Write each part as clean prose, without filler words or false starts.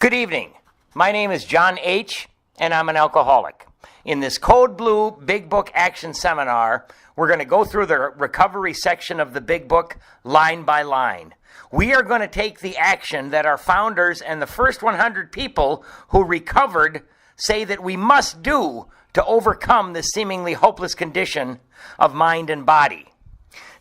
Good evening. My name is John H., and I'm an alcoholic. In this Code Blue Big Book Action Seminar, we're going to go through the recovery section of the Big Book line by line. We are going to take the action that our founders and the first 100 people who recovered say that we must do to overcome this seemingly hopeless condition of mind and body.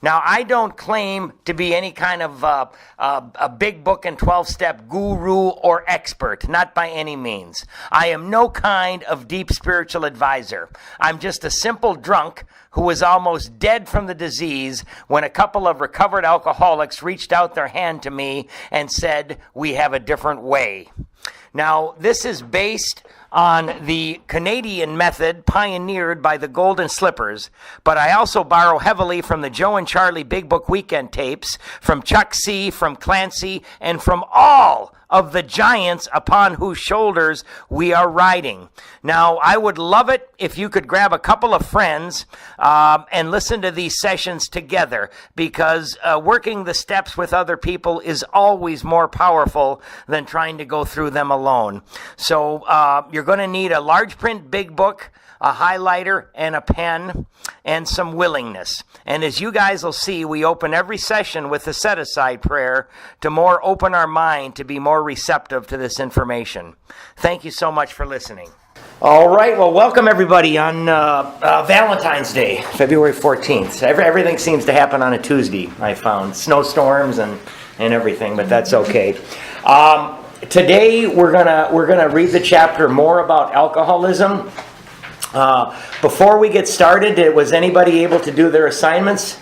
Now, I don't claim to be any kind of a big book and 12-step guru or expert, not by any means. I am no kind of deep spiritual advisor. I'm just a simple drunk who was almost dead from the disease when a couple of recovered alcoholics reached out their hand to me and said, "We have a different way." Now, this is based on the Canadian method pioneered by the Golden Slippers, but I also borrow heavily from the Joe and Charlie Big Book Weekend tapes, from Chuck C., from Clancy, and from all of the giants upon whose shoulders we are riding. Now, I would love it if you could grab a couple of friends and listen to these sessions together, because working the steps with other people is always more powerful than trying to go through them alone. So you're going to need a large print big book, a highlighter, and a pen, and some willingness. And as you guys will see, we open every session with a set-aside prayer to more open our mind to be more receptive to this information. Thank you so much for listening. All right, well, welcome everybody on Valentine's Day, February 14th. Everything seems to happen on a Tuesday, I found. Snowstorms and everything, but that's okay. Today we're gonna read the chapter more about alcoholism. Before we get started, was anybody able to do their assignments?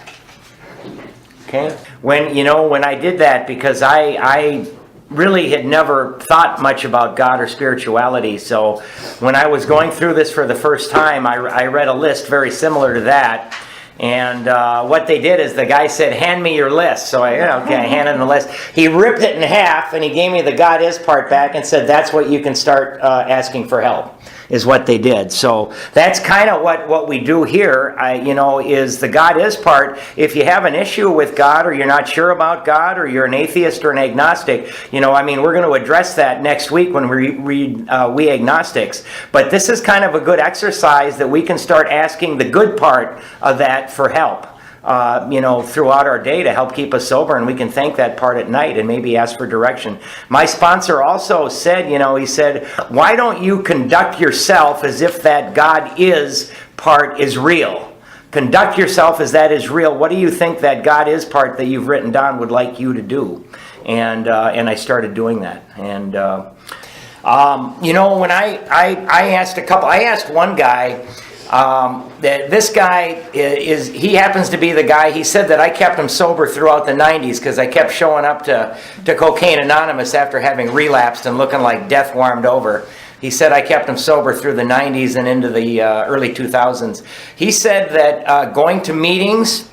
Okay. When I did that, because I really had never thought much about God or spirituality, so when I was going through this for the first time, I read a list very similar to that. And what they did is the guy said, "Hand me your list." So I handed him the list. He ripped it in half and he gave me the God is part back and said, "That's what you can start asking for help," is what they did. So that's kind of what we do here, is the God is part. If you have an issue with God, or you're not sure about God, or you're an atheist or an agnostic, we're going to address that next week when we read We Agnostics. But this is kind of a good exercise that we can start asking the good part of that for help. Throughout our day to help keep us sober, and we can thank that part at night and maybe ask for direction. My sponsor also said, he said, "Why don't you conduct yourself as if that God is part is real? Conduct yourself as that is real. What do you think that God is part that you've written down would like you to do?" And I started doing that. And when I asked one guy. That this guy he happens to be the guy. He said that I kept him sober throughout the 90s because I kept showing up to Cocaine Anonymous after having relapsed and looking like death warmed over. He said I kept him sober through the 90s and into the early 2000s. He said that going to meetings,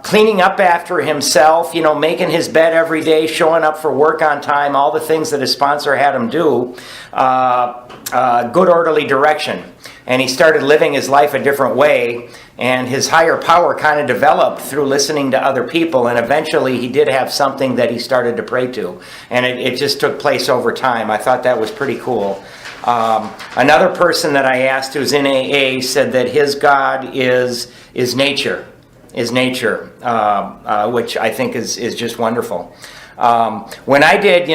cleaning up after himself, making his bed every day, showing up for work on time, all the things that his sponsor had him do, good orderly direction. And he started living his life a different way, and his higher power kind of developed through listening to other people, and eventually he did have something that he started to pray to. And it just took place over time. I thought that was pretty cool. Another person that I asked who's in AA said that his God is nature, which I think is just wonderful. When I did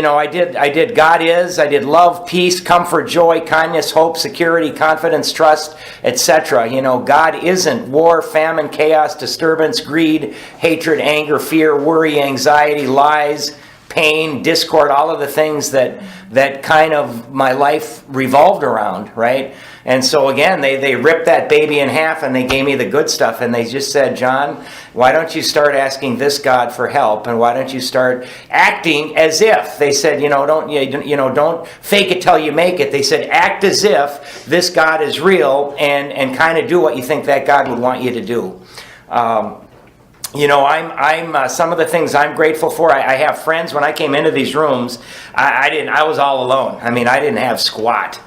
God is, I did love, peace, comfort, joy, kindness, hope, security, confidence, trust, etc. God isn't war, famine, chaos, disturbance, greed, hatred, anger, fear, worry, anxiety, lies, pain, discord, all of the things that kind of my life revolved around, right? And so again, they ripped that baby in half and they gave me the good stuff, and they just said, "John, why don't you start asking this God for help, and why don't you start acting as if?" They said, don't fake it till you make it. They said, act as if this God is real, and kind of do what you think that God would want you to do. I'm some of the things I'm grateful for. I have friends. When I came into these rooms, I was all alone. I didn't have squat.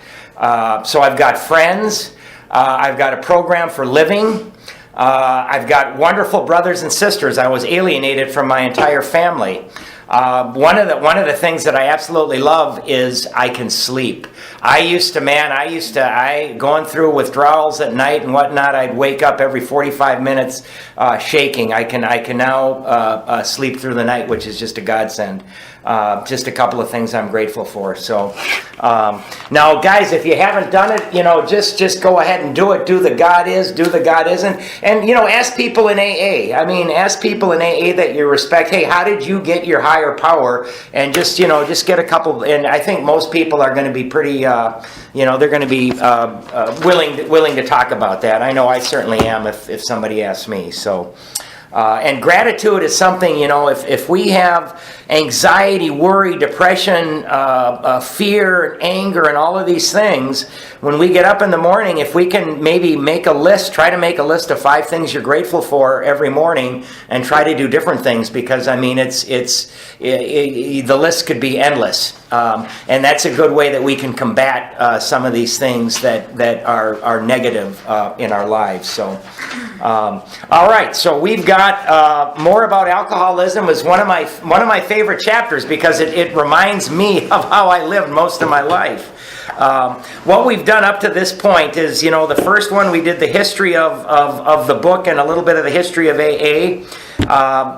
So I've got friends. I've got a program for living. I've got wonderful brothers and sisters. I was alienated from my entire family. One of the things that I absolutely love is I can sleep. Going through withdrawals at night and whatnot, I'd wake up every 45 minutes shaking. I can now sleep through the night, which is just a godsend. Just a couple of things I'm grateful for. So now, guys, if you haven't done it, just go ahead and do it. Do the God is, do the God isn't, and ask people in AA. Ask people in AA that you respect. Hey, how did you get your higher power? And just get a couple. And I think most people are going to be pretty. They're going to be willing to talk about that. I know I certainly am if somebody asks me. So. And gratitude is something, if we have anxiety, worry, depression, fear, anger, and all of these things, when we get up in the morning, if we can maybe try to make a list of 5 things you're grateful for every morning and try to do different things, because, the list could be endless. And that's a good way that we can combat some of these things that are negative in our lives. So, all right. So we've got more about alcoholism. Is one of my favorite chapters because it reminds me of how I lived most of my life. What we've done up to this point is, the first one we did the history of the book and a little bit of the history of AA.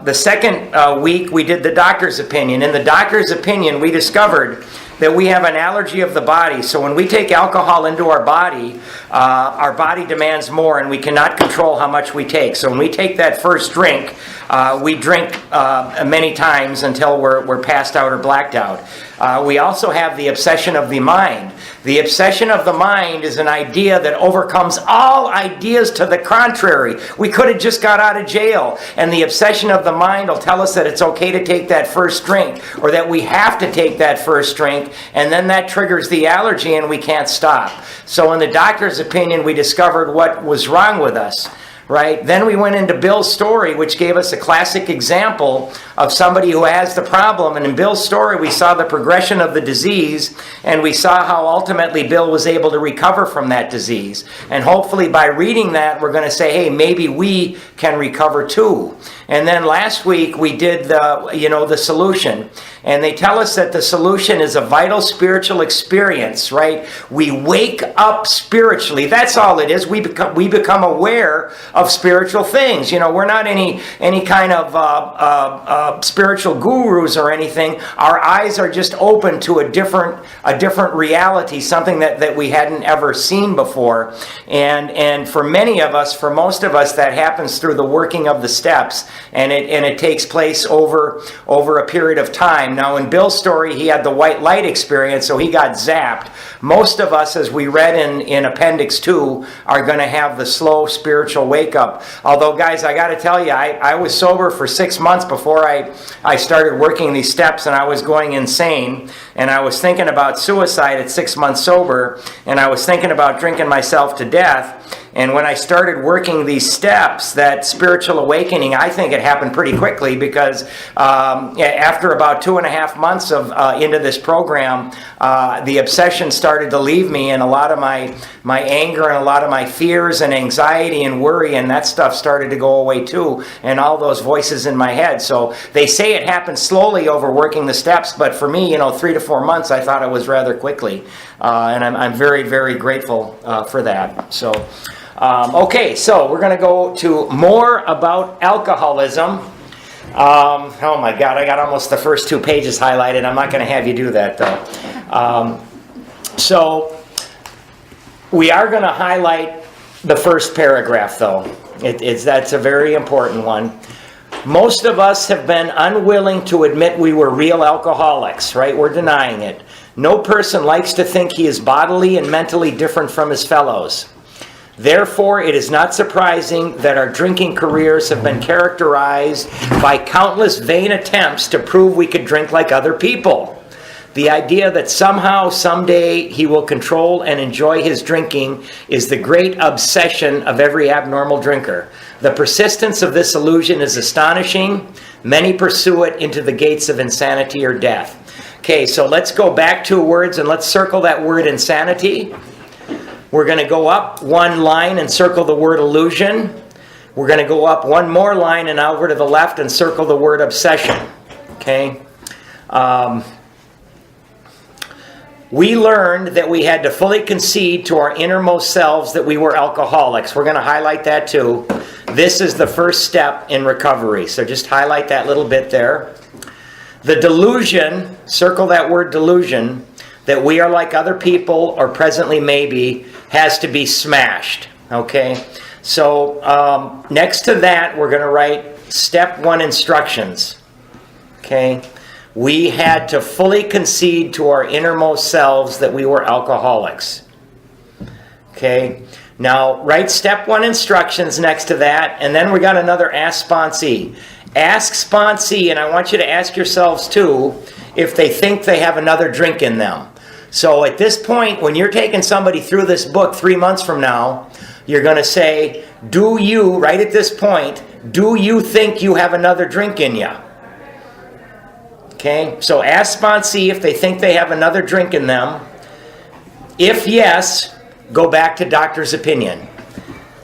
The second week we did the doctor's opinion. In the doctor's opinion, we discovered that we have an allergy of the body. So when we take alcohol into our body demands more, and we cannot control how much we take. So when we take that first drink, we drink many times until we're passed out or blacked out. We also have the obsession of the mind. The obsession of the mind is an idea that overcomes all ideas to the contrary. We could have just got out of jail, and the obsession of the mind will tell us that it's okay to take that first drink, or that we have to take that first drink, and then that triggers the allergy and we can't stop. So in the doctor's opinion, we discovered what was wrong with us. Right? Then we went into Bill's story, which gave us a classic example of somebody who has the problem. And in Bill's story, we saw the progression of the disease, and we saw how ultimately Bill was able to recover from that disease. And hopefully by reading that, we're going to say, hey, maybe we can recover too. And then last week we did the solution. And they tell us that the solution is a vital spiritual experience, right? We wake up spiritually. That's all it is. We become aware of spiritual things. We're not any kind of spiritual gurus or anything. Our eyes are just open to a different reality, something that we hadn't ever seen before. And for many of us, for most of us, that happens through the working of the steps, and it takes place over a period of time. Now, in Bill's story, he had the white light experience, so he got zapped. Most of us, as we read in Appendix 2, are going to have the slow spiritual wake-up. Although, guys, I got to tell you, I was sober for 6 months before I started working these steps, and I was going insane. And I was thinking about suicide at 6 months sober, and I was thinking about drinking myself to death. And when I started working these steps, that spiritual awakening, I think it happened pretty quickly, because after about 2.5 months into this program, the obsession started to leave me, and a lot of my anger and a lot of my fears and anxiety and worry and that stuff started to go away too, and all those voices in my head. So they say it happened slowly over working the steps, but for me, 3 to 4 months, I thought it was rather quickly, and I'm very, very grateful for that. So. Okay, so we're going to go to more about alcoholism. Oh my God, I got almost the first 2 pages highlighted. I'm not going to have you do that though. So we are going to highlight the first paragraph though. That's a very important one. Most of us have been unwilling to admit we were real alcoholics, right? We're denying it. No person likes to think he is bodily and mentally different from his fellows. Therefore, it is not surprising that our drinking careers have been characterized by countless vain attempts to prove we could drink like other people. The idea that somehow, someday, he will control and enjoy his drinking is the great obsession of every abnormal drinker. The persistence of this illusion is astonishing. Many pursue it into the gates of insanity or death. Okay, so let's go back 2 words and let's circle that word insanity. We're going to go up 1 line and circle the word illusion. We're going to go up 1 more line and over to the left and circle the word obsession. Okay? We learned that we had to fully concede to our innermost selves that we were alcoholics. We're going to highlight that too. This is the first step in recovery. So just highlight that little bit there. The delusion, circle that word delusion, that we are like other people or presently maybe, has to be smashed. Okay? So next to that, we're going to write step 1 instructions. Okay? We had to fully concede to our innermost selves that we were alcoholics. Okay? Now, write step 1 instructions next to that, and then we got another ask sponsee. Ask sponsee, and I want you to ask yourselves too, if they think they have another drink in them. So at this point, when you're taking somebody through this book 3 months from now, you're going to say, do you, right at this point, do you think you have another drink in you? Okay, so ask sponsee if they think they have another drink in them. If yes, go back to doctor's opinion.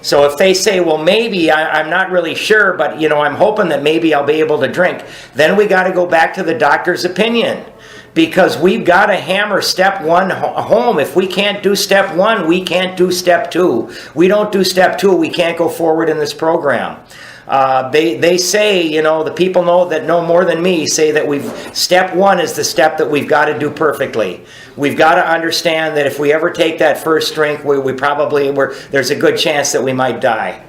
So if they say, well, maybe, I'm not really sure, but I'm hoping that maybe I'll be able to drink, then we got to go back to the doctor's opinion. Because we've got to hammer step 1 home. If we can't do step 1, we can't do step 2. We don't do step 2, we can't go forward in this program. They say, the people that know more than me say that step 1 is the step that we've got to do perfectly. We've got to understand that if we ever take that first drink, there's a good chance that we might die.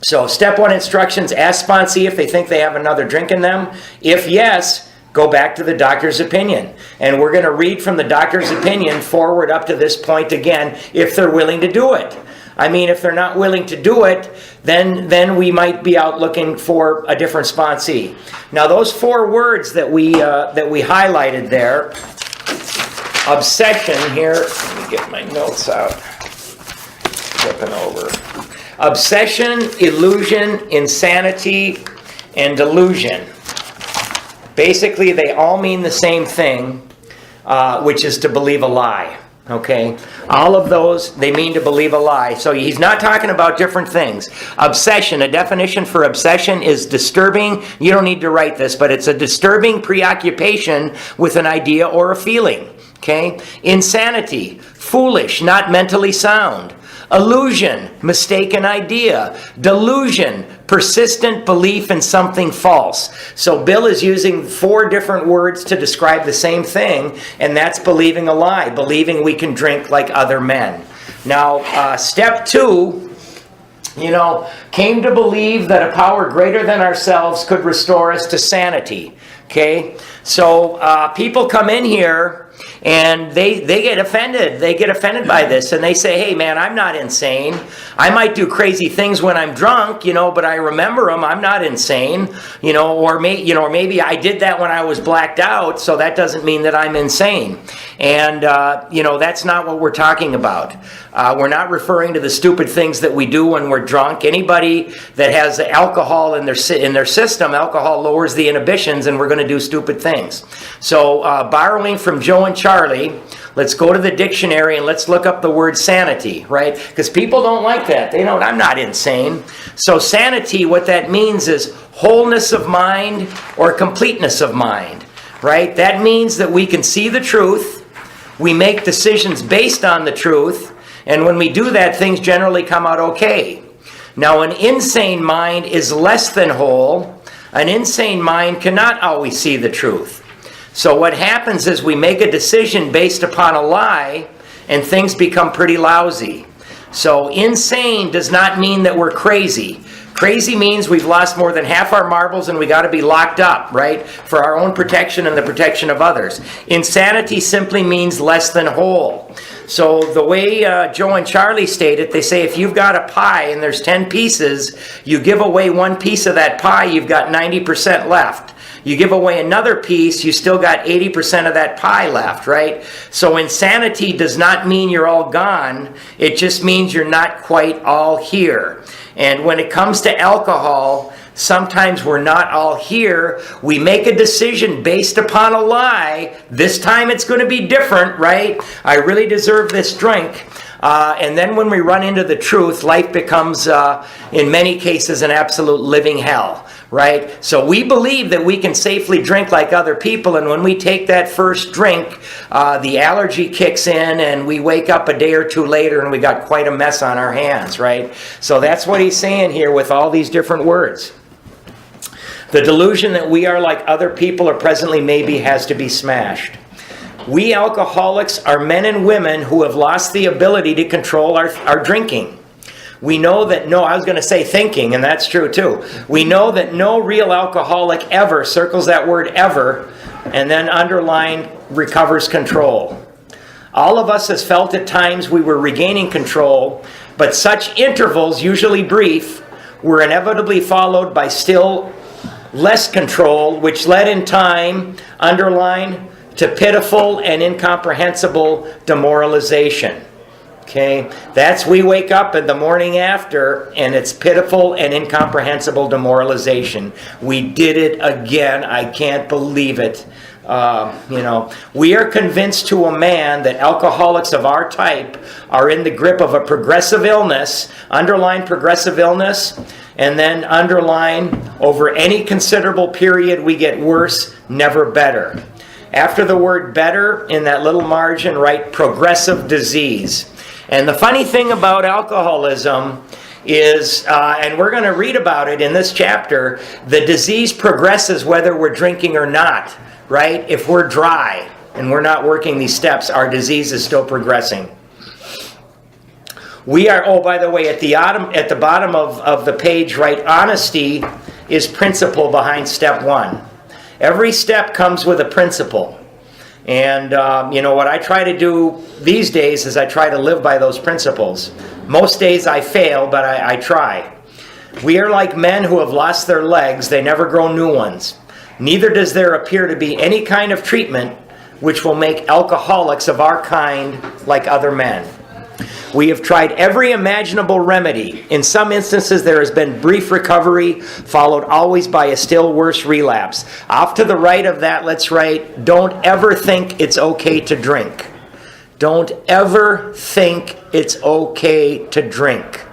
So step 1 instructions, ask sponsee if they think they have another drink in them. If yes, go back to the doctor's opinion. And we're going to read from the doctor's opinion forward up to this point again, if they're willing to do it. I mean, if they're not willing to do it, then we might be out looking for a different sponsee. Now, those 4 words that we highlighted there, obsession here, let me get my notes out, flipping over. Obsession, illusion, insanity, and delusion. Basically, they all mean the same thing, which is to believe a lie. Okay? All of those, they mean to believe a lie. So he's not talking about different things. Obsession, a definition for obsession is disturbing, you don't need to write this, but it's a disturbing preoccupation with an idea or a feeling. Okay? Insanity, foolish, not mentally sound. Illusion, mistaken idea. Delusion, persistent belief in something false. So Bill is using 4 different words to describe the same thing, and that's believing a lie, believing we can drink like other men. Now, step 2, came to believe that a power greater than ourselves could restore us to sanity. Okay? So people come in here and they get offended. They get offended by this, and they say, hey, man, I'm not insane. I might do crazy things when I'm drunk, but I remember them. I'm not insane. Or maybe I did that when I was blacked out, so that doesn't mean that I'm insane. And, that's not what we're talking about. We're not referring to the stupid things that we do when we're drunk. Anybody that has alcohol in their system, alcohol lowers the inhibitions, and we're going to do stupid things. So, borrowing from Joe and Charlie, let's go to the dictionary and let's look up the word sanity, right? Because people don't like that. They don't, I'm not insane. So sanity, what that means is wholeness of mind or completeness of mind, right? That means that we can see the truth, we make decisions based on the truth, and when we do that, things generally come out okay. Now, an insane mind is less than whole. An insane mind cannot always see the truth. So what happens is we make a decision based upon a lie, and things become pretty lousy. So insane does not mean that we're crazy. Crazy means we've lost more than half our marbles and we got to be locked up, right? For our own protection and the protection of others. Insanity simply means less than whole. So the way Joe and Charlie state it, they say if you've got a pie and there's 10 pieces, you give away 1 piece of that pie, you've got 90% left. You give away another piece, you still got 80% of that pie left, right? So insanity does not mean you're all gone. It just means you're not quite all here. And when it comes to alcohol, sometimes we're not all here. We make a decision based upon a lie. This time it's going to be different, right? I really deserve this drink. And then when we run into the truth, life becomes, in many cases, an absolute living hell, right? So we believe that we can safely drink like other people, and when we take that first drink, the allergy kicks in, and we wake up a day or two later, and we got quite a mess on our hands, right? So that's what he's saying here with all these different words. The delusion that we are like other people or presently maybe has to be smashed. We alcoholics are men and women who have lost the ability to control our drinking. We know that I was going to say thinking, and that's true too. We know that no real alcoholic ever, circles that word ever, and then underline recovers control. All of us has felt at times we were regaining control, but such intervals, usually brief, were inevitably followed by still less control, which led in time, underline, to pitiful and incomprehensible demoralization. Okay, that's we wake up in the morning after, and it's pitiful and incomprehensible demoralization. We did it again. I can't believe it. We are convinced to a man that alcoholics of our type are in the grip of a progressive illness, underline progressive illness, and then underline over any considerable period we get worse, never better. After the word better, in that little margin, write progressive disease. And the funny thing about alcoholism is, and we're going to read about it in this chapter, the disease progresses whether we're drinking or not, right? If we're dry and we're not working these steps, our disease is still progressing. We are, by the way, at the bottom of the page, write honesty is principle behind step 1. Every step comes with a principle. And, what I try to do these days is I try to live by those principles. Most days I fail, but I try. We are like men who have lost their legs. They never grow new ones. Neither does there appear to be any kind of treatment which will make alcoholics of our kind like other men. We have tried every imaginable remedy. In some instances, there has been brief recovery, followed always by a still worse relapse. Off to the right of that, let's write, don't ever think it's okay to drink. Don't ever think it's okay to drink.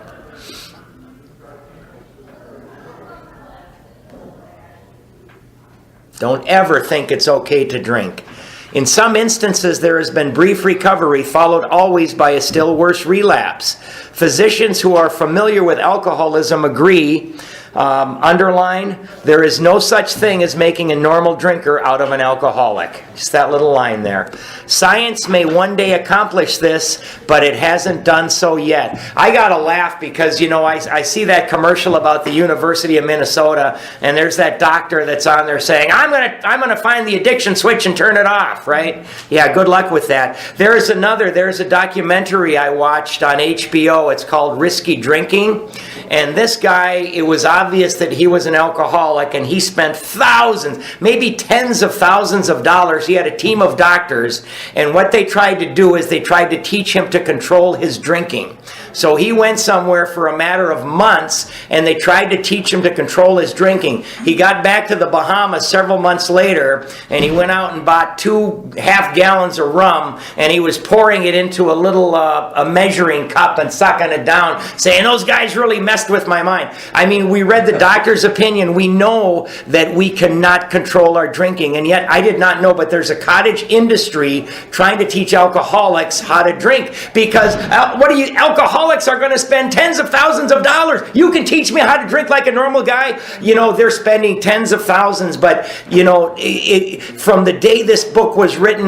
Don't ever think it's okay to drink. In some instances, there has been brief recovery, followed always by a still worse relapse. Physicians who are familiar with alcoholism agree, underline, there is no such thing as making a normal drinker out of an alcoholic. Just that little line there. Science may one day accomplish this, but it hasn't done so yet. I gotta laugh because, I see that commercial about the University of Minnesota, and there's that doctor that's on there saying, I'm gonna find the addiction switch and turn it off, right? Yeah, good luck with that. There's a documentary I watched on HBO. It's called Risky Drinking. And this guy, it was obvious that he was an alcoholic, and he spent thousands, maybe tens of thousands of dollars. He had a team of doctors, and what they tried to do is they tried to teach him to control his drinking. So he went somewhere for a matter of months, and they tried to teach him to control his drinking. He got back to the Bahamas several months later, and he went out and bought 2 half-gallons of rum, and he was pouring it into a little a measuring cup and sucking it down, saying, those guys really messed with my mind. I mean, we read the doctor's opinion. We know that we cannot control our drinking, and yet I did not know, but there's a cottage industry trying to teach alcoholics how to drink, because alcoholics are going to spend tens of thousands of dollars. You can teach me how to drink like a normal guy. They're spending tens of thousands, but from the day this book was written,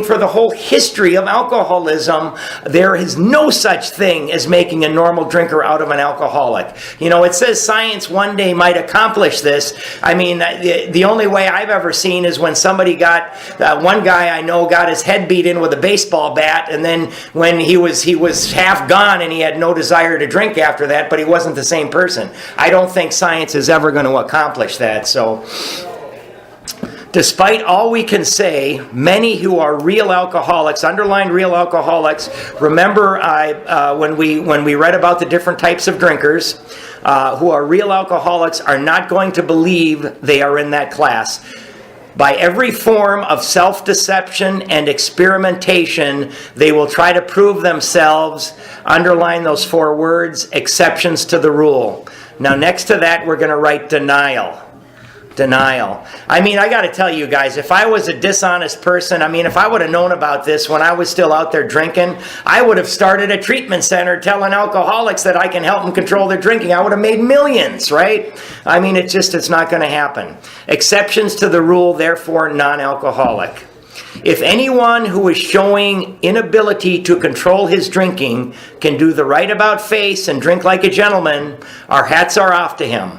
for the whole history of alcoholism, there is no such thing as making a normal drinker out of an alcoholic. It says science one day might accomplish this. The only way I've ever seen is when somebody one guy I know got his head beat in with a baseball bat, and then when he was half gone and he had no desire to drink after that, but he wasn't the same person. I don't think science is ever going to accomplish that. So, despite all we can say, many who are real alcoholics, underline real alcoholics, remember when we read about the different types of drinkers, who are real alcoholics are not going to believe they are in that class. By every form of self-deception and experimentation, they will try to prove themselves. Underline those 4 words, exceptions to the rule. Now, next to that, we're going to write denial. Denial. I mean, I got to tell you guys, if I was a dishonest person, if I would have known about this when I was still out there drinking, I would have started a treatment center telling alcoholics that I can help them control their drinking. I would have made millions, right? It's not going to happen. Exceptions to the rule, therefore non-alcoholic. If anyone who is showing inability to control his drinking can do the right about face and drink like a gentleman, our hats are off to him.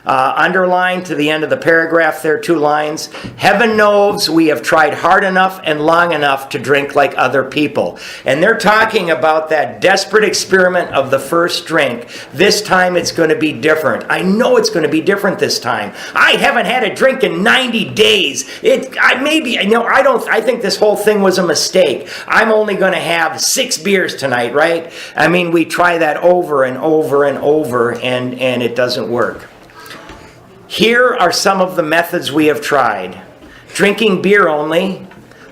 Underlined to the end of the paragraph there, 2 lines. Heaven knows we have tried hard enough and long enough to drink like other people. And they're talking about that desperate experiment of the first drink. This time it's going to be different. I know it's going to be different this time. I haven't had a drink in 90 days. I think this whole thing was a mistake. I'm only going to have 6 beers tonight, right? We try that over and over and over, and it doesn't work. Here are some of the methods we have tried. Drinking beer only,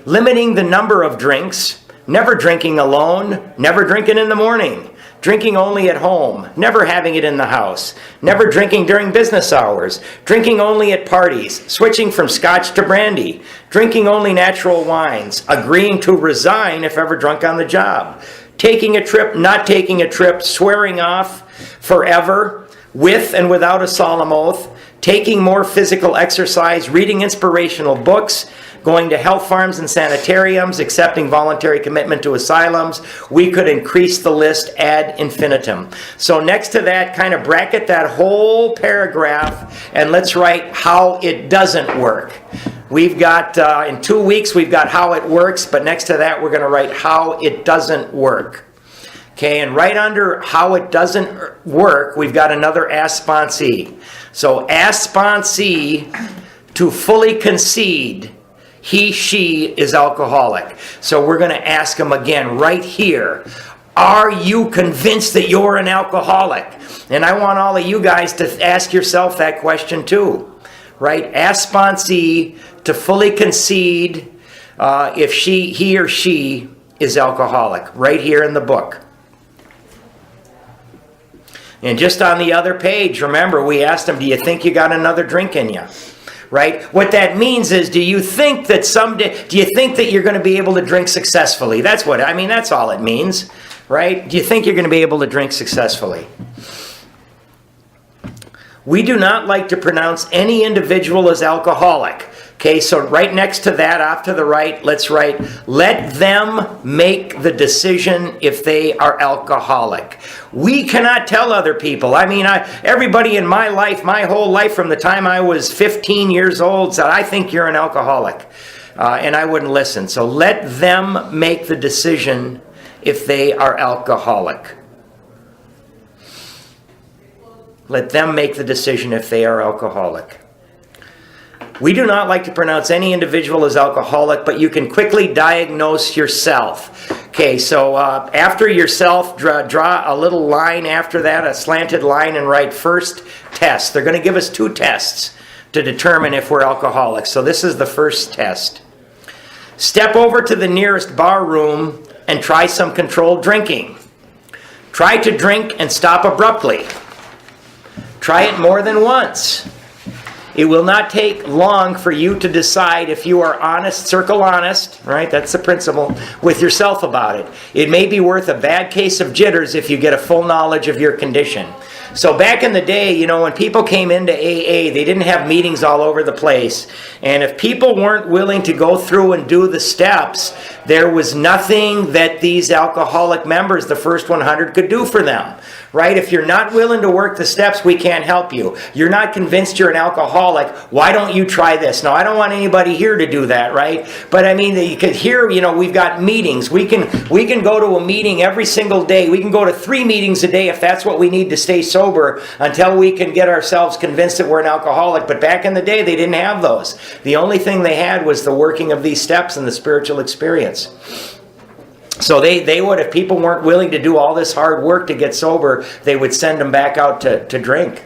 limiting the number of drinks, never drinking alone, never drinking in the morning, drinking only at home, never having it in the house, never drinking during business hours, drinking only at parties, switching from scotch to brandy, drinking only natural wines, agreeing to resign if ever drunk on the job, taking a trip, not taking a trip, swearing off forever, with and without a solemn oath, taking more physical exercise, reading inspirational books, going to health farms and sanitariums, accepting voluntary commitment to asylums. We could increase the list ad infinitum. So next to that, kind of bracket that whole paragraph, and let's write how it doesn't work. We've got, in 2 weeks, we've got how it works, but next to that, we're going to write how it doesn't work. Okay, and right under how it doesn't work, we've got another ask sponsee. So ask sponsee to fully concede he, she is alcoholic. So we're going to ask him again right here. Are you convinced that you're an alcoholic? And I want all of you guys to ask yourself that question too. Right? Ask sponsee to fully concede if he or she is alcoholic. Right here in the book. And just on the other page, remember, we asked him, do you think you got another drink in you? Right? What that means is, do you think that you're going to be able to drink successfully? That's all it means. Right? Do you think you're going to be able to drink successfully? We do not like to pronounce any individual as alcoholic. Okay, so right next to that, off to the right, let's write, let them make the decision if they are alcoholic. We cannot tell other people. Everybody in my life, my whole life from the time I was 15 years old said, I think you're an alcoholic. And I wouldn't listen. So let them make the decision if they are alcoholic. Let them make the decision if they are alcoholic. We do not like to pronounce any individual as alcoholic, but you can quickly diagnose yourself. Okay, so after yourself, draw a little line after that, a slanted line, and write first test. They're going to give us 2 tests to determine if we're alcoholics. So this is the first test. Step over to the nearest bar room and try some controlled drinking. Try to drink and stop abruptly. Try it more than once. It will not take long for you to decide if you are honest, circle honest, right? That's the principle, with yourself about it. It may be worth a bad case of jitters if you get a full knowledge of your condition. So back in the day, when people came into AA, they didn't have meetings all over the place. And if people weren't willing to go through and do the steps, there was nothing that these alcoholic members, the first 100, could do for them. Right? If you're not willing to work the steps, we can't help you. You're not convinced you're an alcoholic. Why don't you try this? Now, I don't want anybody here to do that, right? But you could hear, we've got meetings. We can go to a meeting every single day. We can go to 3 meetings a day if that's what we need to stay sober until we can get ourselves convinced that we're an alcoholic. But back in the day, they didn't have those. The only thing they had was the working of these steps and the spiritual experience. So they would, if people weren't willing to do all this hard work to get sober, they would send them back out to drink.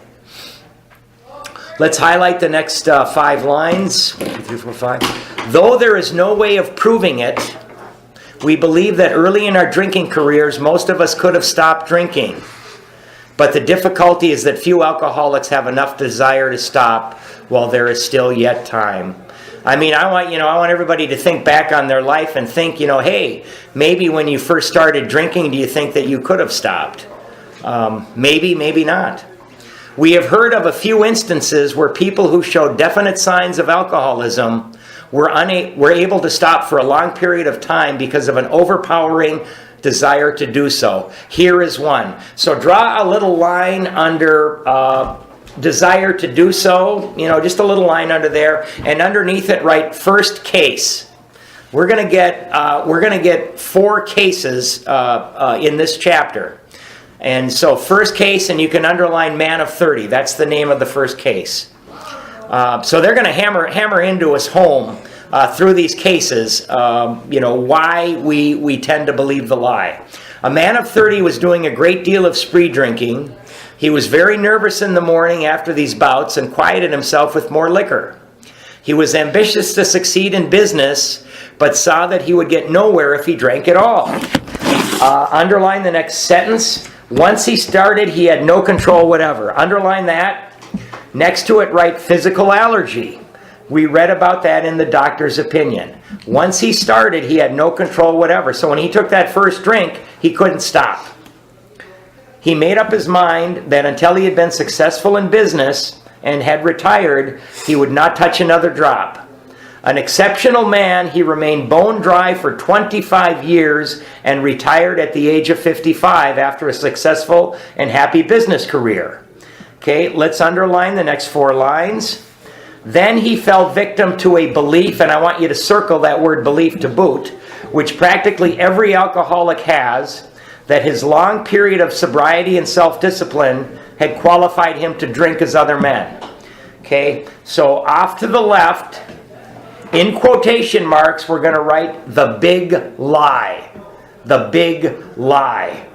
Let's highlight the next 5 lines. 1, 2, 3, 4, 5. Though there is no way of proving it, we believe that early in our drinking careers, most of us could have stopped drinking. But the difficulty is that few alcoholics have enough desire to stop while there is still yet time. I mean, I want everybody to think back on their life and think, hey, maybe when you first started drinking, do you think that you could have stopped? Maybe, maybe not. We have heard of a few instances where people who showed definite signs of alcoholism were able to stop for a long period of time because of an overpowering desire to do so. Here is one. So draw a little line under desire to do so, just a little line under there, and underneath it write first case. We're going to get 4 cases in this chapter. And so first case, and you can underline man of 30. That's the name of the first case. So they're going to hammer into us home through these cases, why we tend to believe the lie. A man of 30 was doing a great deal of spree drinking. He was very nervous in the morning after these bouts and quieted himself with more liquor. He was ambitious to succeed in business, but saw that he would get nowhere if he drank at all. Underline the next sentence. Once he started, he had no control whatever. Underline that. Next to it, write physical allergy. We read about that in the doctor's opinion. Once he started, he had no control whatever. So when he took that first drink, he couldn't stop. He made up his mind that until he had been successful in business and had retired, he would not touch another drop. An exceptional man, he remained bone dry for 25 years and retired at the age of 55 after a successful and happy business career. Okay, let's underline the next 4 lines. Then he fell victim to a belief, and I want you to circle that word belief to boot, which practically every alcoholic has, that his long period of sobriety and self-discipline had qualified him to drink as other men. Okay, so off to the left, in quotation marks, we're going to write the big lie. The big lie.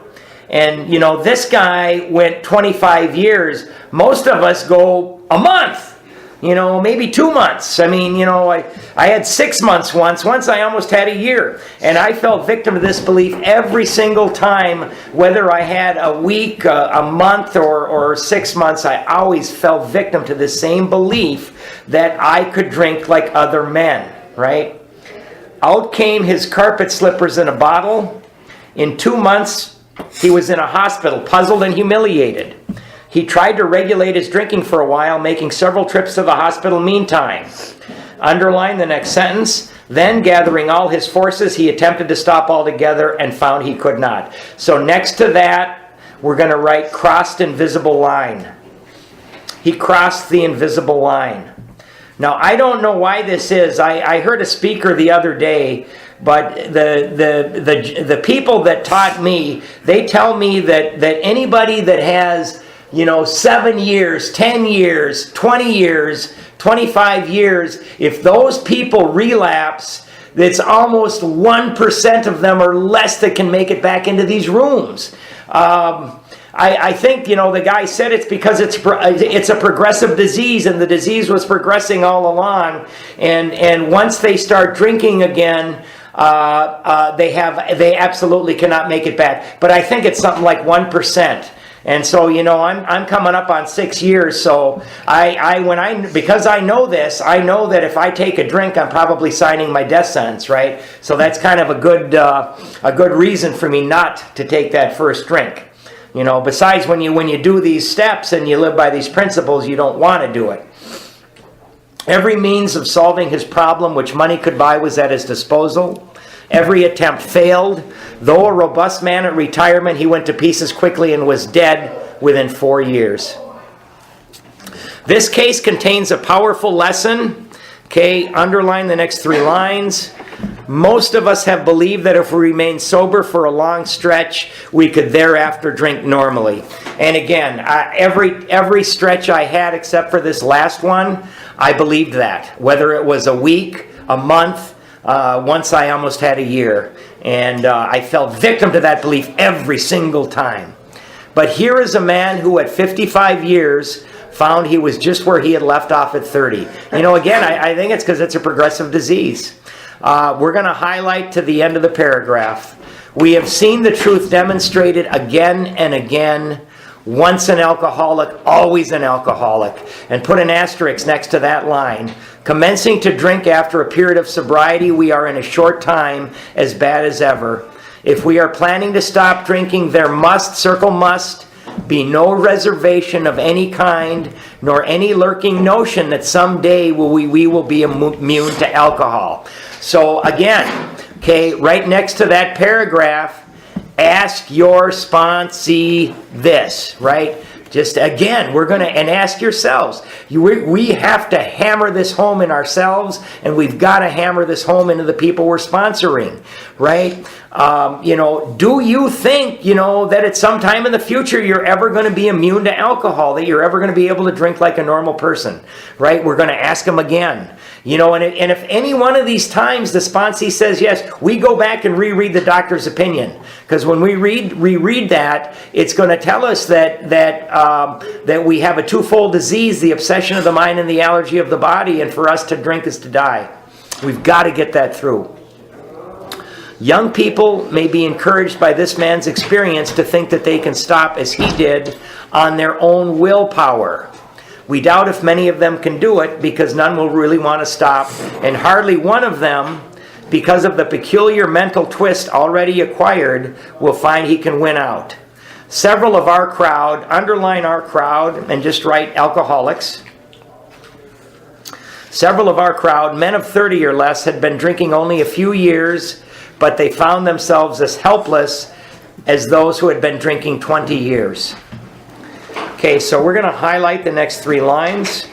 And, this guy went 25 years. Most of us go a month. Maybe 2 months. I mean, I had 6 months once. Once I almost had a year. And I fell victim to this belief every single time, whether I had a week, a month, or 6 months. I always fell victim to this same belief that I could drink like other men, right? Out came his carpet slippers in a bottle. In 2 months, he was in a hospital, puzzled and humiliated. He tried to regulate his drinking for a while, making several trips to the hospital meantime. Underline the next sentence. Then, gathering all his forces, he attempted to stop altogether and found he could not. So next to that, we're going to write crossed invisible line. He crossed the invisible line. Now, I don't know why this is. I heard a speaker the other day, but the people that taught me, they tell me that anybody that has 7 years, 10 years, 20 years, 25 years, if those people relapse, it's almost 1% of them or less that can make it back into these rooms. I think, the guy said it's because it's a progressive disease, and the disease was progressing all along. And once they start drinking again, they absolutely cannot make it back. But I think it's something like 1%. And so, I'm coming up on 6 years, so because I know this, I know that if I take a drink, I'm probably signing my death sentence, right? So that's kind of a good reason for me not to take that first drink. Besides when you do these steps and you live by these principles, you don't want to do it. Every means of solving his problem which money could buy was at his disposal. Every attempt failed. Though a robust man at retirement, he went to pieces quickly and was dead within 4 years. This case contains a powerful lesson. Okay, underline the next 3 lines. Most of us have believed that if we remain sober for a long stretch, we could thereafter drink normally. And again, every stretch I had except for this last one, I believed that. Whether it was a week, a month, once I almost had a year. And I fell victim to that belief every single time. But here is a man who at 55 years found he was just where he had left off at 30. You know, again, I think it's because it's a progressive disease. We're going to highlight to the end of the paragraph. We have seen the truth demonstrated again and again. Once an alcoholic, always an alcoholic. And put an asterisk next to that line. Commencing to drink after a period of sobriety, we are in a short time as bad as ever. If we are planning to stop drinking, there must, circle must, be no reservation of any kind, nor any lurking notion that someday we will be immune to alcohol. So again, okay, right next to that paragraph, ask your sponsee this, right? Just again, we're going to, and ask yourselves. We have to hammer this home in ourselves, and we've got to hammer this home into the people we're sponsoring, right? Do you think, that at some time in the future you're ever going to be immune to alcohol, that you're ever going to be able to drink like a normal person, right? We're going to ask them again. And if any one of these times the sponsee says yes, we go back and reread the doctor's opinion. Because when we reread that, it's going to tell us that we have a twofold disease, the obsession of the mind and the allergy of the body, and for us to drink is to die. We've got to get that through. Young people may be encouraged by this man's experience to think that they can stop, as he did, on their own willpower. We doubt if many of them can do it because none will really want to stop, and hardly one of them, because of the peculiar mental twist already acquired, will find he can win out. Several of our crowd, underline our crowd, and just write alcoholics. Several of our crowd, men of 30 or less, had been drinking only a few years, but they found themselves as helpless as those who had been drinking 20 years. Okay, so we're going to highlight the next 3 lines.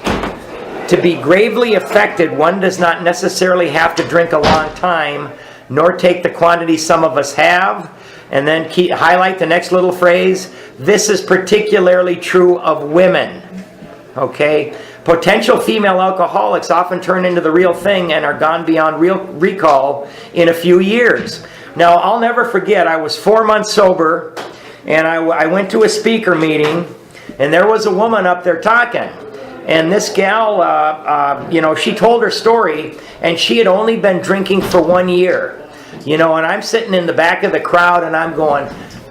To be gravely affected, one does not necessarily have to drink a long time, nor take the quantity some of us have. And then highlight the next little phrase. This is particularly true of women. Okay? Potential female alcoholics often turn into the real thing and are gone beyond real recall in a few years. Now, I'll never forget, I was 4 months sober, and I went to a speaker meeting, and there was a woman up there talking. And this gal, she told her story, and she had only been drinking for 1 year. And I'm sitting in the back of the crowd, and I'm going,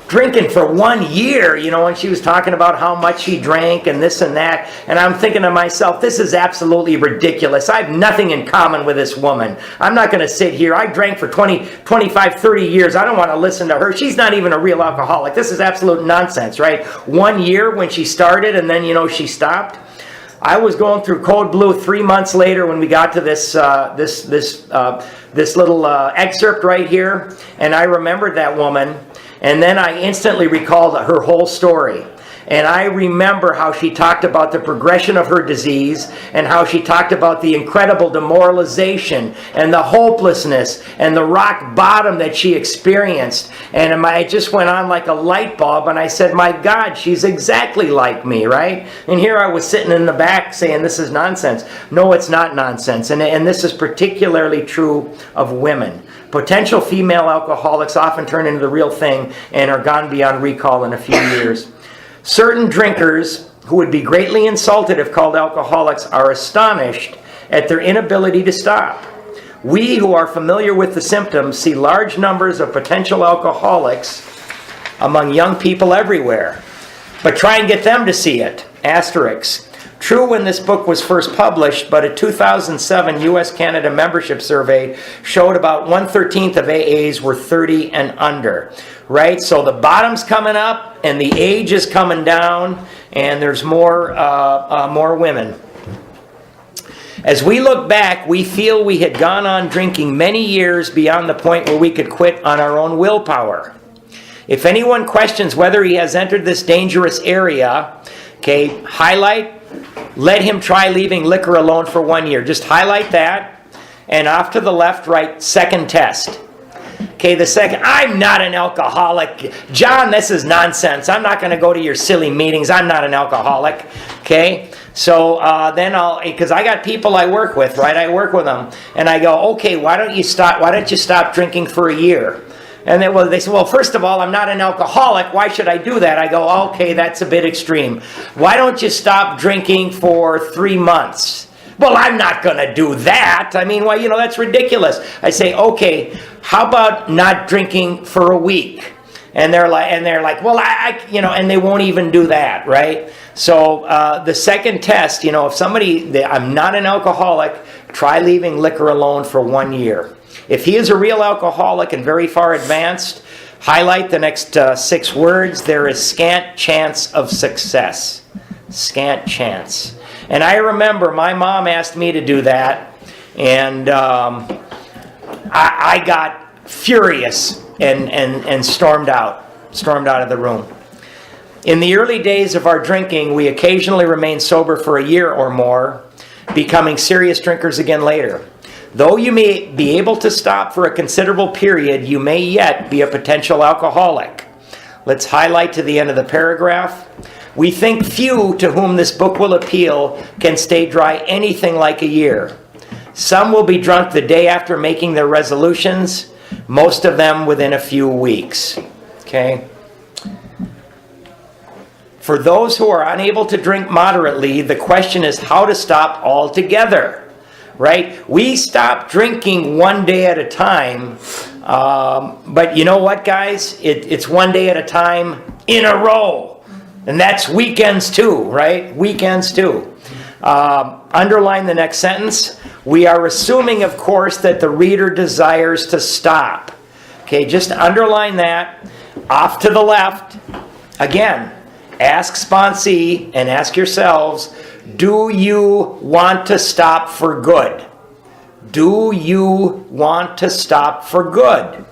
drinking for 1 year, and she was talking about how much she drank and this and that. And I'm thinking to myself, this is absolutely ridiculous. I have nothing in common with this woman. I'm not going to sit here. I drank for 20, 25, 30 years. I don't want to listen to her. She's not even a real alcoholic. This is absolute nonsense, right? 1 year when she started, and then, she stopped. I was going through Code Blue 3 months later when we got to this little excerpt right here, and I remembered that woman, and then I instantly recalled her whole story. And I remember how she talked about the progression of her disease and how she talked about the incredible demoralization and the hopelessness and the rock bottom that she experienced. And it just went on like a light bulb, and I said, my God, she's exactly like me, right? And here I was sitting in the back saying, this is nonsense. No, it's not nonsense. And this is particularly true of women. Potential female alcoholics often turn into the real thing and are gone beyond recall in a few years. Certain drinkers who would be greatly insulted if called alcoholics are astonished at their inability to stop. We who are familiar with the symptoms see large numbers of potential alcoholics among young people everywhere. But try and get them to see it. Asterisk. True when this book was first published, but a 2007 U.S.-Canada membership survey showed about 1/13 of AAs were 30 and under. Right? So the bottom's coming up, and the age is coming down, and there's more women. As we look back, we feel we had gone on drinking many years beyond the point where we could quit on our own willpower. If anyone questions whether he has entered this dangerous area, okay, highlight, let him try leaving liquor alone for 1 year. Just highlight that, and off to the left, write second test. Okay, the second, I'm not an alcoholic. John, this is nonsense. I'm not going to go to your silly meetings. I'm not an alcoholic. Okay, so then because I got people I work with, right? I work with them, and I go, okay, why don't you stop drinking for a year? And they say, well, first of all, I'm not an alcoholic. Why should I do that? I go, okay, that's a bit extreme. Why don't you stop drinking for 3 months? Well, I'm not going to do that. I mean, well, that's ridiculous. I say, okay, how about not drinking for a week? And they're like, well, and they won't even do that, right? So the second test, if somebody, I'm not an alcoholic, try leaving liquor alone for 1 year. If he is a real alcoholic and very far advanced, highlight the next 6 words. There is scant chance of success. Scant chance. And I remember my mom asked me to do that, and I got furious and stormed out of the room. In the early days of our drinking, we occasionally remained sober for a year or more, becoming serious drinkers again later. Though you may be able to stop for a considerable period, you may yet be a potential alcoholic. Let's highlight to the end of the paragraph. We think few to whom this book will appeal can stay dry anything like a year. Some will be drunk the day after making their resolutions, most of them within a few weeks. Okay? For those who are unable to drink moderately, the question is how to stop altogether. Right? We stop drinking 1 day at a time, but you know what, guys? It's 1 day at a time in a row. And that's weekends too, right? Weekends too. Underline the next sentence. We are assuming, of course, that the reader desires to stop. Okay, just underline that. Off to the left. Again, ask sponsee and ask yourselves, do you want to stop for good? Do you want to stop for good?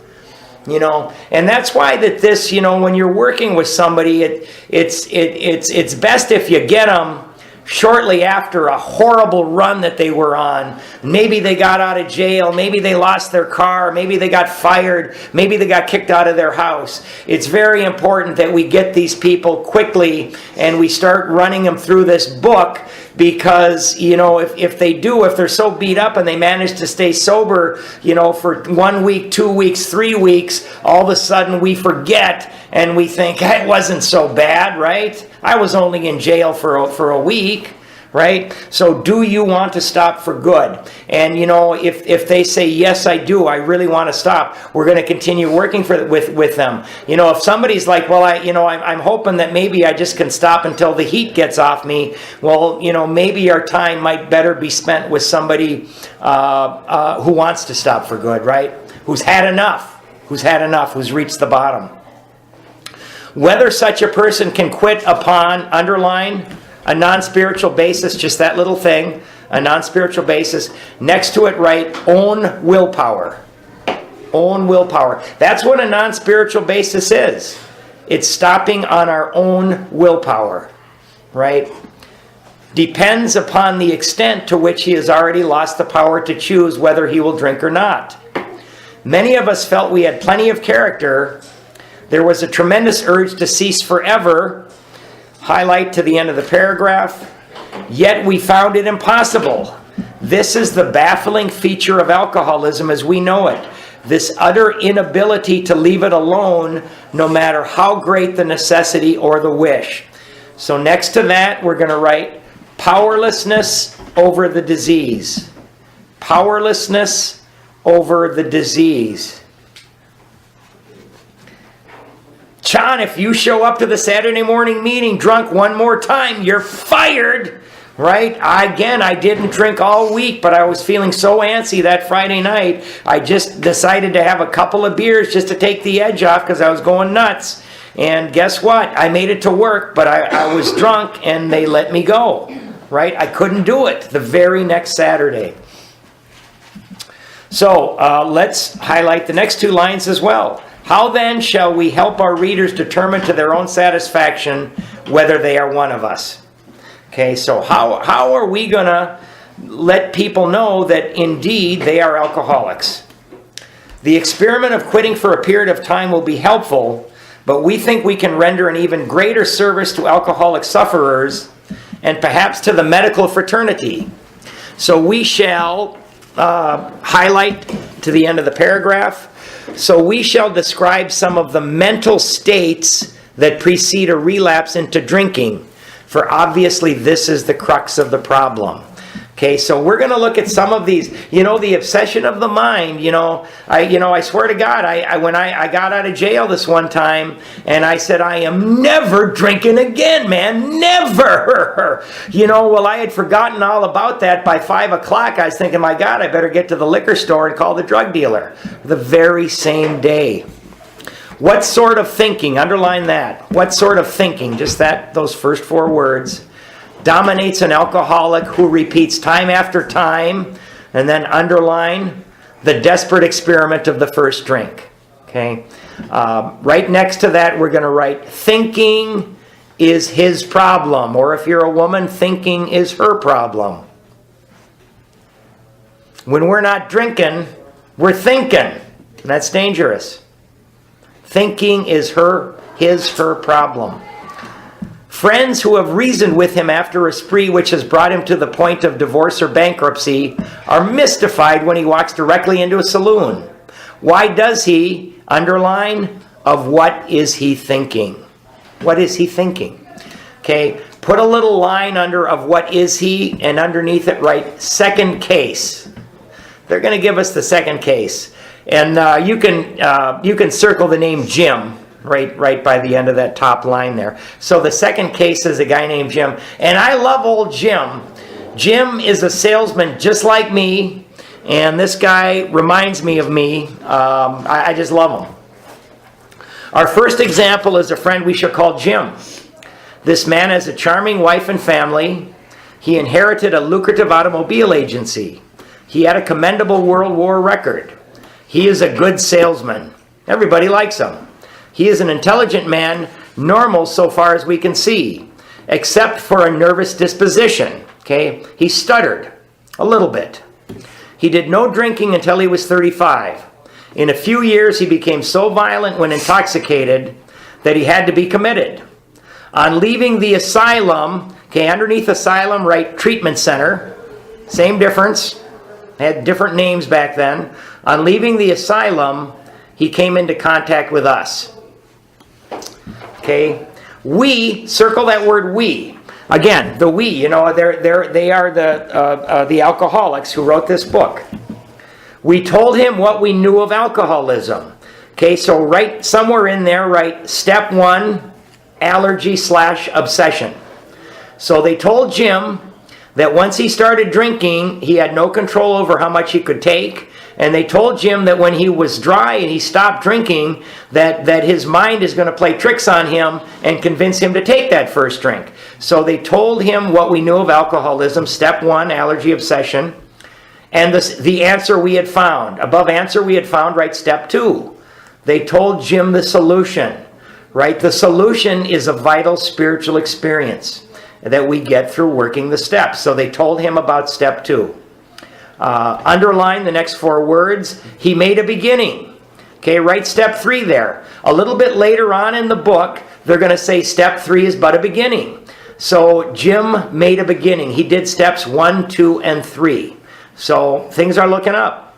And that's why that this, when you're working with somebody, it's best if you get them shortly after a horrible run that they were on. Maybe they got out of jail, maybe they lost their car, maybe they got fired, maybe they got kicked out of their house. It's very important that we get these people quickly and we start running them through this book, because if they're so beat up and they manage to stay sober for 1 week, 2 weeks, 3 weeks, all of a sudden we forget and we think it wasn't so bad, right? I was only in jail for a week, right? So do you want to stop for good? And if they say, yes, I do, I really want to stop, we're going to continue working with them. If somebody's like, well, I'm hoping that maybe I just can stop until the heat gets off me. Well, maybe our time might better be spent with somebody who wants to stop for good, right? Who's had enough, who's reached the bottom. Whether such a person can quit upon, underline, a non-spiritual basis, just that little thing, a non-spiritual basis. Next to it, write own willpower. Own willpower. That's what a non-spiritual basis is. It's stopping on our own willpower, right? Depends upon the extent to which he has already lost the power to choose whether he will drink or not. Many of us felt we had plenty of character. There was a tremendous urge to cease forever. Highlight to the end of the paragraph. Yet we found it impossible. This is the baffling feature of alcoholism as we know it. This utter inability to leave it alone, no matter how great the necessity or the wish. So next to that, we're going to write powerlessness over the disease. Powerlessness over the disease. John, if you show up to the Saturday morning meeting drunk one more time, you're fired, right? I didn't drink all week, but I was feeling so antsy that Friday night, I just decided to have a couple of beers just to take the edge off because I was going nuts. And guess what? I made it to work, but I was drunk and they let me go, right? I couldn't do it the very next Saturday. So let's highlight the next 2 lines as well. How then shall we help our readers determine to their own satisfaction whether they are one of us? Okay, so how are we going to let people know that indeed they are alcoholics? The experiment of quitting for a period of time will be helpful, but we think we can render an even greater service to alcoholic sufferers and perhaps to the medical fraternity. So we shall highlight to the end of the paragraph. So we shall describe some of the mental states that precede a relapse into drinking, for obviously this is the crux of the problem. Okay, so we're going to look at some of these. The obsession of the mind. I swear to God, when I got out of jail this one time, and I said, I am never drinking again, man, never. Well, I had forgotten all about that by 5 o'clock. I was thinking, my God, I better get to the liquor store and call the drug dealer. The very same day. What sort of thinking? Underline that. What sort of thinking? Just those first 4 words. Dominates an alcoholic who repeats time after time, and then underline the desperate experiment of the first drink. Okay, right next to that we're going to write thinking is his problem, or if you're a woman, thinking is her problem. When we're not drinking, we're thinking, and that's dangerous. Thinking is her problem. Friends who have reasoned with him after a spree which has brought him to the point of divorce or bankruptcy are mystified when he walks directly into a saloon. Why does he? Underline, of what is he thinking? What is he thinking? Okay, put a little line under of what is he, and underneath it write second case. They're going to give us the second case. And you can circle the name Jim. Right by the end of that top line there. So the second case is a guy named Jim. And I love old Jim. Jim is a salesman just like me. And this guy reminds me of me. I just love him. Our first example is a friend we shall call Jim. This man has a charming wife and family. He inherited a lucrative automobile agency. He had a commendable World War record. He is a good salesman. Everybody likes him. He is an intelligent man, normal so far as we can see, except for a nervous disposition. Okay, he stuttered a little bit. He did no drinking until he was 35. In a few years, he became so violent when intoxicated that he had to be committed. On leaving the asylum, okay, underneath asylum, write treatment center. Same difference. Had different names back then. On leaving the asylum, he came into contact with us. Okay, we, circle that word we. Again, the we, they are the alcoholics who wrote this book. We told him what we knew of alcoholism. Okay, so right somewhere in there, write step 1, allergy/obsession. So they told Jim that once he started drinking, he had no control over how much he could take. And they told Jim that when he was dry and he stopped drinking, that his mind is going to play tricks on him and convince him to take that first drink. So they told him what we knew of alcoholism, step 1, allergy, obsession, and the answer we had found. Above answer we had found, write step 2. They told Jim the solution, right? The solution is a vital spiritual experience that we get through working the steps. So they told him about step 2. Underline the next 4 words. He made a beginning. Okay, write step 3 there. A little bit later on in the book, they're going to say step 3 is but a beginning. So Jim made a beginning. He did steps 1, 2, and 3. So things are looking up.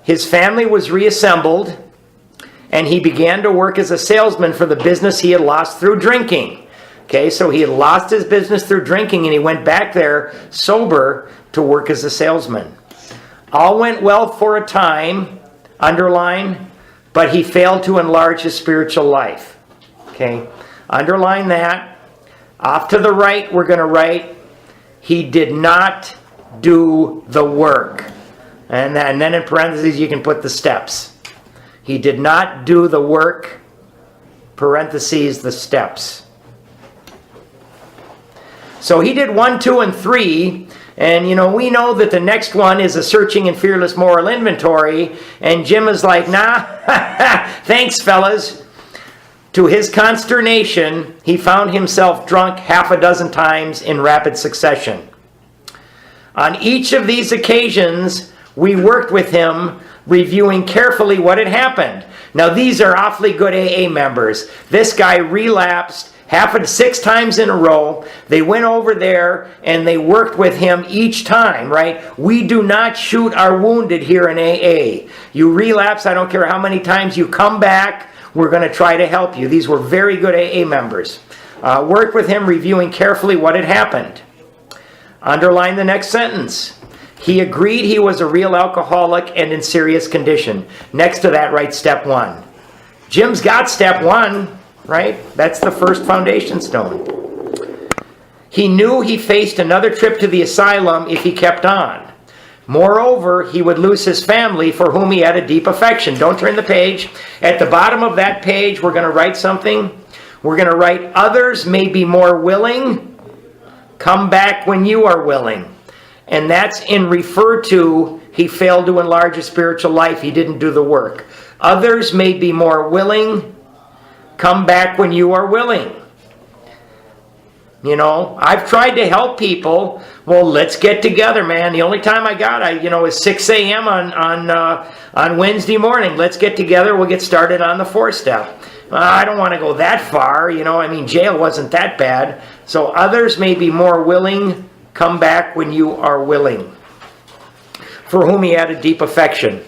His family was reassembled, and he began to work as a salesman for the business he had lost through drinking. Okay, so he had lost his business through drinking, and he went back there sober to work as a salesman. All went well for a time, underline, but he failed to enlarge his spiritual life. Okay, underline that. Off to the right, we're going to write, he did not do the work. And then in parentheses, you can put the steps. He did not do the work, parentheses, the steps. So he did 1, 2, and 3. And, we know that the next one is a searching and fearless moral inventory. And Jim is like, nah, thanks, fellas. To his consternation, he found himself drunk 6 times in rapid succession. On each of these occasions, we worked with him, reviewing carefully what had happened. Now, these are awfully good AA members. This guy relapsed Happened 6 times in a row. They went over there and they worked with him each time, right? We do not shoot our wounded here in AA. You relapse, I don't care how many times you come back, we're going to try to help you. These were very good AA members. Worked with him, reviewing carefully what had happened. Underline the next sentence. He agreed he was a real alcoholic and in serious condition. Next to that, write step 1. Jim's got step 1, right? That's the first foundation stone. He knew he faced another trip to the asylum if he kept on. Moreover, he would lose his family for whom he had a deep affection. Don't turn the page. At the bottom of that page, we're going to write something. We're going to write, others may be more willing. Come back when you are willing. And that's in refer to he failed to enlarge his spiritual life. He didn't do the work. Others may be more willing. Come back when you are willing. You know, I've tried to help people. Well, let's get together, man. The only time I got, is 6 a.m. on Wednesday morning. Let's get together. We'll get started on the 4th step. I don't want to go that far. Jail wasn't that bad. So others may be more willing. Come back when you are willing. For whom he had a deep affection.